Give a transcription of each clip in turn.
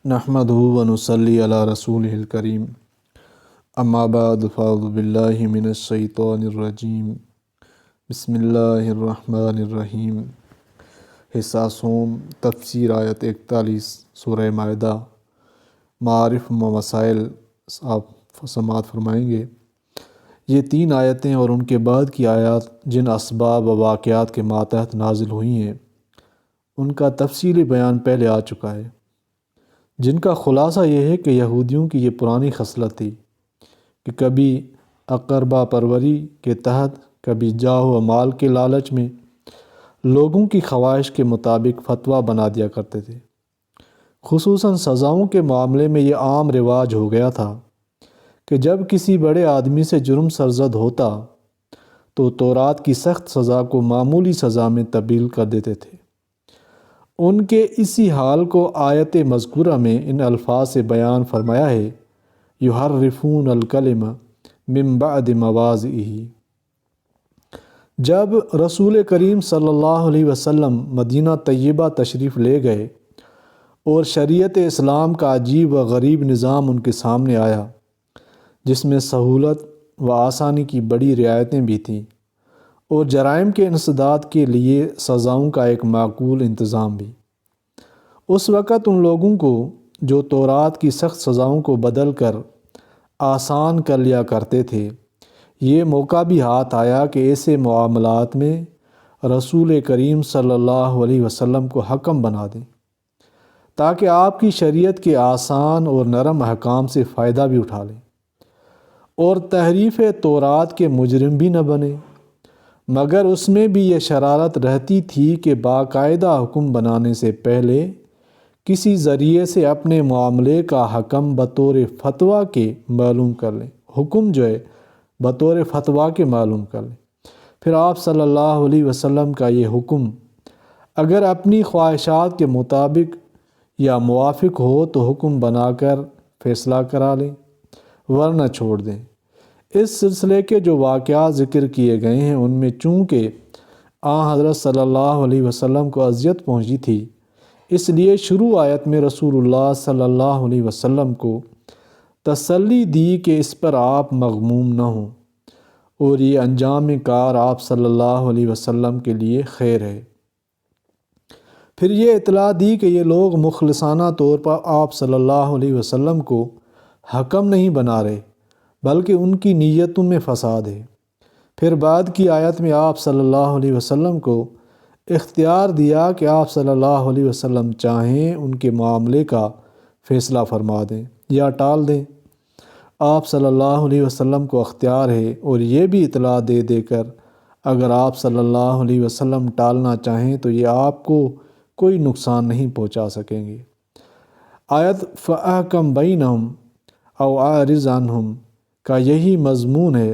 نحمدہ و نصلی علی رسولہ الکریم اما بعد فاعوذ باللہ من الشیطان الرجیم بسم اللہ الرحمن الرحیم۔ حصہ سوم تفسیر آیت 41 سورہ مائدہ۔ معارف و مسائل آپ سماعت فرمائیں گے۔ یہ 3 آیتیں اور ان کے بعد کی آیات جن اسباب و واقعات کے ماتحت نازل ہوئی ہیں ان کا تفصیلی بیان پہلے آ چکا ہے، جن کا خلاصہ یہ ہے کہ یہودیوں کی یہ پرانی خصلت تھی کہ کبھی اقربا پروری کے تحت، کبھی جاہ و مال کے لالچ میں لوگوں کی خواہش کے مطابق فتویٰ بنا دیا کرتے تھے۔ خصوصاً سزاؤں کے معاملے میں یہ عام رواج ہو گیا تھا کہ جب کسی بڑے آدمی سے جرم سرزد ہوتا تو تورات کی سخت سزا کو معمولی سزا میں تبدیل کر دیتے تھے۔ ان کے اسی حال کو آیت مذکورہ میں ان الفاظ سے بیان فرمایا ہے، یحرفون الکلم من بعد مواضعہ۔ جب رسول کریم صلی اللہ علیہ وسلم مدینہ طیبہ تشریف لے گئے اور شریعت اسلام کا عجیب و غریب نظام ان کے سامنے آیا، جس میں سہولت و آسانی کی بڑی رعایتیں بھی تھیں اور جرائم کے انسداد کے لیے سزاؤں کا ایک معقول انتظام بھی، اس وقت ان لوگوں کو جو تورات کی سخت سزاؤں کو بدل کر آسان کر لیا کرتے تھے، یہ موقع بھی ہاتھ آیا کہ ایسے معاملات میں رسول کریم صلی اللہ علیہ وسلم کو حکم بنا دیں تاکہ آپ کی شریعت کے آسان اور نرم احکام سے فائدہ بھی اٹھا لیں اور تحریف تورات کے مجرم بھی نہ بنے۔ مگر اس میں بھی یہ شرارت رہتی تھی کہ باقاعدہ حکم بنانے سے پہلے کسی ذریعے سے اپنے معاملے کا حکم بطور فتویٰ کے معلوم کر لیں، حکم جو ہے بطور فتویٰ کے معلوم کر لیں۔ پھر آپ صلی اللہ علیہ وسلم کا یہ حکم اگر اپنی خواہشات کے مطابق یا موافق ہو تو حکم بنا کر فیصلہ کرا لیں، ورنہ چھوڑ دیں۔ اس سلسلے کے جو واقعات ذکر کیے گئے ہیں ان میں چونکہ حضرت صلی اللہ علیہ وسلم کو اذیت پہنچی تھی، اس لیے شروع آیت میں رسول اللہ صلی اللہ علیہ وسلم کو تسلی دی کہ اس پر آپ مغموم نہ ہوں اور یہ انجام کار آپ صلی اللہ علیہ وسلم کے لیے خیر ہے۔ پھر یہ اطلاع دی کہ یہ لوگ مخلصانہ طور پر آپ صلی اللہ علیہ وسلم کو حکم نہیں بنا رہے بلکہ ان کی نیتوں میں فساد ہے۔ پھر بعد کی آیت میں آپ صلی اللہ علیہ وسلم کو اختیار دیا کہ آپ صلی اللہ علیہ وسلم چاہیں ان کے معاملے کا فیصلہ فرما دیں یا ٹال دیں۔ آپ صلی اللہ علیہ وسلم کو اختیار ہے اور یہ بھی اطلاع دے دے کر اگر آپ صلی اللہ علیہ وسلم ٹالنا چاہیں تو یہ آپ کو کوئی نقصان نہیں پہنچا سکیں گے۔ آیت فَأَحْكَمْ بَيْنَهُمْ أَوْ أَعْرِضْ عَنْهُمْ کا یہی مضمون ہے،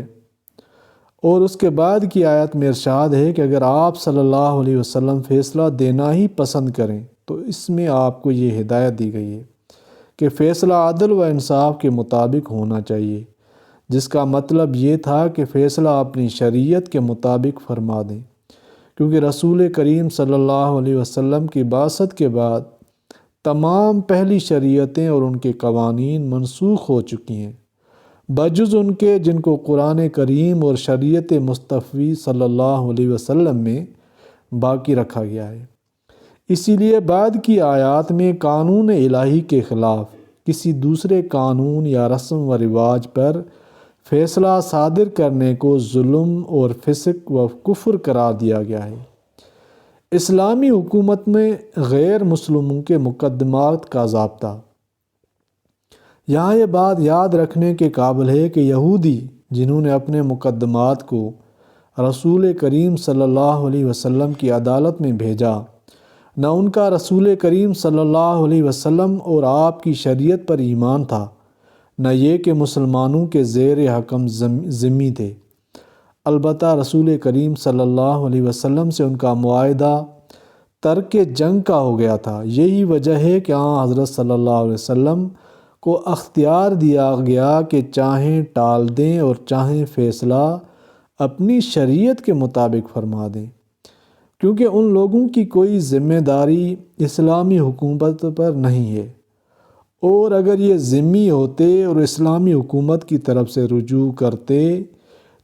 اور اس کے بعد کی آیت میں ارشاد ہے کہ اگر آپ صلی اللہ علیہ وسلم فیصلہ دینا ہی پسند کریں تو اس میں آپ کو یہ ہدایت دی گئی ہے کہ فیصلہ عدل و انصاف کے مطابق ہونا چاہیے، جس کا مطلب یہ تھا کہ فیصلہ اپنی شریعت کے مطابق فرما دیں، کیونکہ رسول کریم صلی اللہ علیہ وسلم کی بعثت کے بعد تمام پہلی شریعتیں اور ان کے قوانین منسوخ ہو چکی ہیں، بجز ان کے جن کو قرآن کریم اور شریعت مصطفی صلی اللہ علیہ وسلم میں باقی رکھا گیا ہے۔ اسی لیے بعد کی آیات میں قانون الہی کے خلاف کسی دوسرے قانون یا رسم و رواج پر فیصلہ صادر کرنے کو ظلم اور فسق و کفر قرار دیا گیا ہے۔ اسلامی حکومت میں غیر مسلموں کے مقدمات کا ضابطہ۔ یہاں یہ بات یاد رکھنے کے قابل ہے کہ یہودی جنہوں نے اپنے مقدمات کو رسول کریم صلی اللہ علیہ وسلم کی عدالت میں بھیجا، نہ ان کا رسول کریم صلی اللہ علیہ وسلم اور آپ کی شریعت پر ایمان تھا، نہ یہ کہ مسلمانوں کے زیر حکم ذمہ تھے۔ البتہ رسول کریم صلی اللہ علیہ وسلم سے ان کا معاہدہ ترک جنگ کا ہو گیا تھا۔ یہی وجہ ہے کہ حضرت صلی اللہ علیہ وسلم کو اختیار دیا گیا کہ چاہیں ٹال دیں اور چاہیں فیصلہ اپنی شریعت کے مطابق فرما دیں، کیونکہ ان لوگوں کی کوئی ذمہ داری اسلامی حکومت پر نہیں ہے اور اگر یہ ذمی ہوتے اور اسلامی حکومت کی طرف سے رجوع کرتے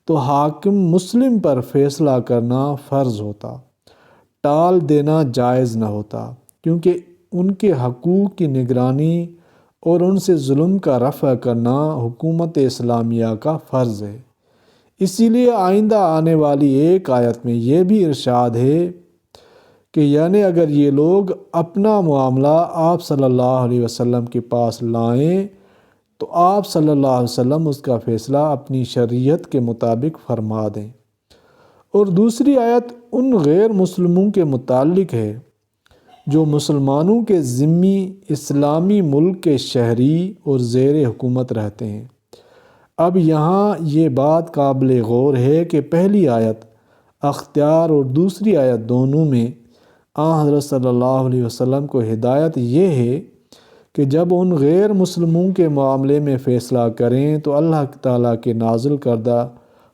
تو حاکم مسلم پر فیصلہ کرنا فرض ہوتا، ٹال دینا جائز نہ ہوتا، کیونکہ ان کے حقوق کی نگرانی اور ان سے ظلم کا رفع کرنا حکومت اسلامیہ کا فرض ہے۔ اسی لیے آئندہ آنے والی ایک آیت میں یہ بھی ارشاد ہے کہ یعنی اگر یہ لوگ اپنا معاملہ آپ صلی اللہ علیہ وسلم کے پاس لائیں تو آپ صلی اللہ علیہ وسلم اس کا فیصلہ اپنی شریعت کے مطابق فرما دیں۔ اور دوسری آیت ان غیر مسلموں کے متعلق ہے جو مسلمانوں کے ذمی اسلامی ملک کے شہری اور زیر حکومت رہتے ہیں۔ اب یہاں یہ بات قابل غور ہے کہ پہلی آیت اختیار اور دوسری آیت دونوں میں حضرت صلی اللہ علیہ وسلم کو ہدایت یہ ہے کہ جب ان غیر مسلموں کے معاملے میں فیصلہ کریں تو اللہ تعالیٰ کے نازل کردہ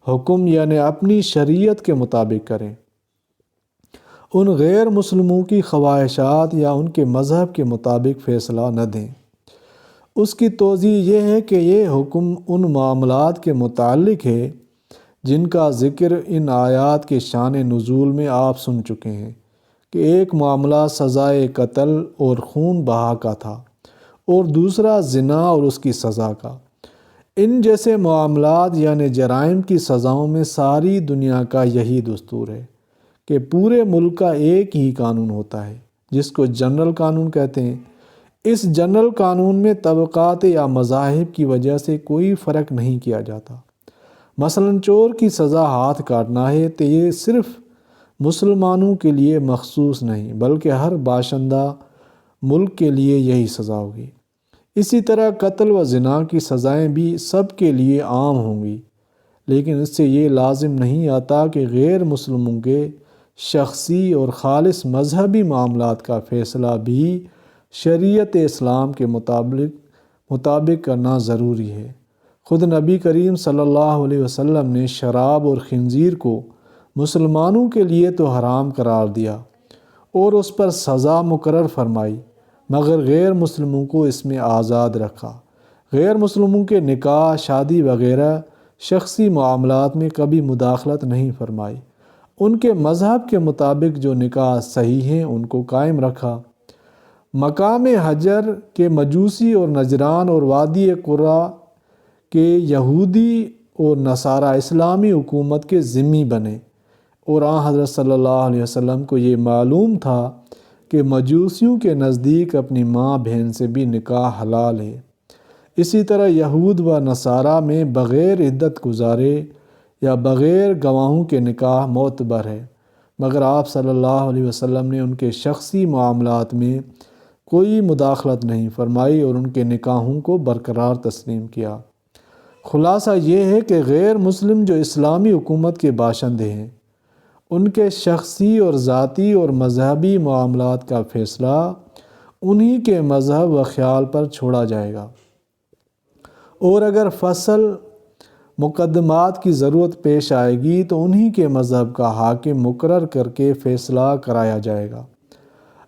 حکم یعنی اپنی شریعت کے مطابق کریں، ان غیر مسلموں کی خواہشات یا ان کے مذہب کے مطابق فیصلہ نہ دیں۔ اس کی توضیح یہ ہے کہ یہ حکم ان معاملات کے متعلق ہے جن کا ذکر ان آیات کے شان نزول میں آپ سن چکے ہیں کہ ایک معاملہ سزائے قتل اور خون بہا کا تھا اور دوسرا زنا اور اس کی سزا کا۔ ان جیسے معاملات یعنی جرائم کی سزاؤں میں ساری دنیا کا یہی دستور ہے کہ پورے ملک کا ایک ہی قانون ہوتا ہے جس کو جنرل قانون کہتے ہیں۔ اس جنرل قانون میں طبقات یا مذاہب کی وجہ سے کوئی فرق نہیں کیا جاتا۔ مثلا چور کی سزا ہاتھ کاٹنا ہے تو یہ صرف مسلمانوں کے لیے مخصوص نہیں بلکہ ہر باشندہ ملک کے لیے یہی سزا ہوگی۔ اسی طرح قتل و زنا کی سزائیں بھی سب کے لیے عام ہوں گی، لیکن اس سے یہ لازم نہیں آتا کہ غیر مسلموں کے شخصی اور خالص مذہبی معاملات کا فیصلہ بھی شریعت اسلام کے مطابق کرنا ضروری ہے۔ خود نبی کریم صلی اللہ علیہ وسلم نے شراب اور خنزیر کو مسلمانوں کے لیے تو حرام قرار دیا اور اس پر سزا مقرر فرمائی، مگر غیر مسلموں کو اس میں آزاد رکھا۔ غیر مسلموں کے نکاح، شادی وغیرہ شخصی معاملات میں کبھی مداخلت نہیں فرمائی۔ ان کے مذہب کے مطابق جو نکاح صحیح ہیں ان کو قائم رکھا۔ مقام حجر کے مجوسی اور نجران اور وادی قرا کے یہودی اور نصارہ اسلامی حکومت کے ذمہ بنے، اور حضرت صلی اللہ علیہ وسلم کو یہ معلوم تھا کہ مجوسیوں کے نزدیک اپنی ماں بہن سے بھی نکاح حلال ہے۔ اسی طرح یہود و نصارہ میں بغیر عدت گزارے یا بغیر گواہوں کے نکاح معتبر ہے، مگر آپ صلی اللہ علیہ وسلم نے ان کے شخصی معاملات میں کوئی مداخلت نہیں فرمائی اور ان کے نکاحوں کو برقرار تسلیم کیا۔ خلاصہ یہ ہے کہ غیر مسلم جو اسلامی حکومت کے باشندے ہیں ان کے شخصی اور ذاتی اور مذہبی معاملات کا فیصلہ انہی کے مذہب و خیال پر چھوڑا جائے گا، اور اگر فصل مقدمات کی ضرورت پیش آئے گی تو انہی کے مذہب کا حاکم مقرر کر کے فیصلہ کرایا جائے گا۔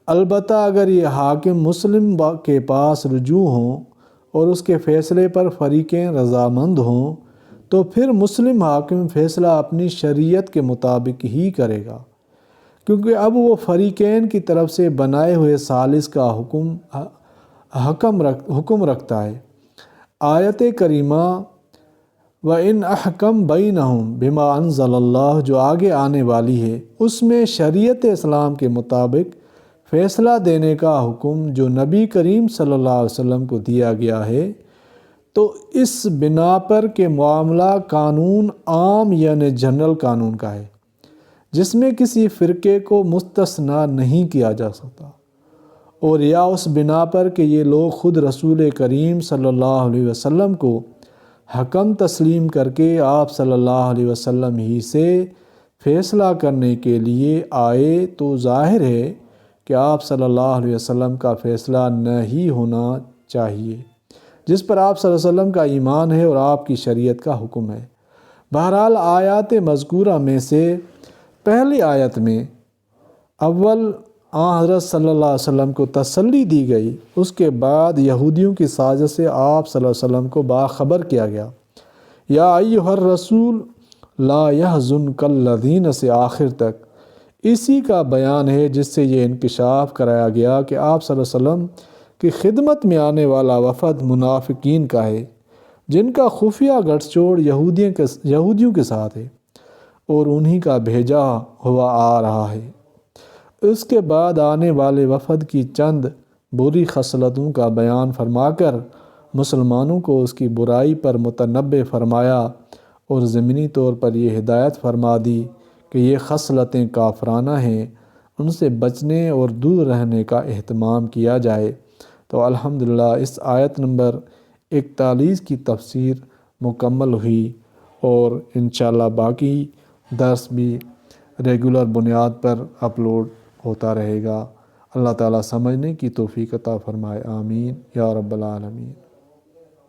البتہ اگر یہ حاکم مسلم کے پاس رجوع ہوں اور اس کے فیصلے پر فریقین رضامند ہوں تو پھر مسلم حاکم فیصلہ اپنی شریعت کے مطابق ہی کرے گا، کیونکہ اب وہ فریقین کی طرف سے بنائے ہوئے ثالث کا حکم رکھتا ہے۔ آیت کریمہ وَإِنْ أَحْكَمْ بَيْنَهُمْ بِمَا أَنزَلَ اللَّهُ جو آگے آنے والی ہے، اس میں شریعت اسلام کے مطابق فیصلہ دینے کا حکم جو نبی کریم صلی اللہ علیہ وسلم کو دیا گیا ہے، تو اس بنا پر کہ معاملہ قانون عام یعنی جنرل قانون کا ہے جس میں کسی فرقے کو مستثنیٰ نہیں کیا جا سکتا، اور یا اس بنا پر کہ یہ لوگ خود رسول کریم صلی اللہ علیہ وسلم کو حکم تسلیم کر کے آپ صلی اللہ علیہ وسلم ہی سے فیصلہ کرنے کے لیے آئے، تو ظاہر ہے کہ آپ صلی اللہ علیہ وسلم کا فیصلہ نہ ہی ہونا چاہیے جس پر آپ صلی اللہ علیہ وسلم کا ایمان ہے اور آپ کی شریعت کا حکم ہے۔ بہرحال آیات مذکورہ میں سے پہلی آیت میں اول حضرت صلی اللہ علیہ وسلم کو تسلی دی گئی، اس کے بعد یہودیوں کی سازش سے آپ صلی اللہ علیہ وسلم کو باخبر کیا گیا۔ یا ایھا الرسول لا یحزنک الذین سے آخر تک اسی کا بیان ہے جس سے یہ انکشاف کرایا گیا کہ آپ صلی اللہ علیہ وسلم کی خدمت میں آنے والا وفد منافقین کا ہے، جن کا خفیہ گٹھ جوڑ یہودیوں کے ساتھ ہے اور انہی کا بھیجا ہوا آ رہا ہے۔ اس کے بعد آنے والے وفد کی چند بری خصلتوں کا بیان فرما کر مسلمانوں کو اس کی برائی پر متنبہ فرمایا اور ضمنی طور پر یہ ہدایت فرما دی کہ یہ خصلتیں کافرانہ ہیں، ان سے بچنے اور دور رہنے کا اہتمام کیا جائے۔ تو الحمدللہ اس آیت نمبر 41 کی تفسیر مکمل ہوئی، اور انشاءاللہ باقی درس بھی ریگولر بنیاد پر اپلوڈ ہوتا رہے گا۔ اللہ تعالیٰ سمجھنے کی توفیق عطا فرمائے، آمین یا رب العالمین۔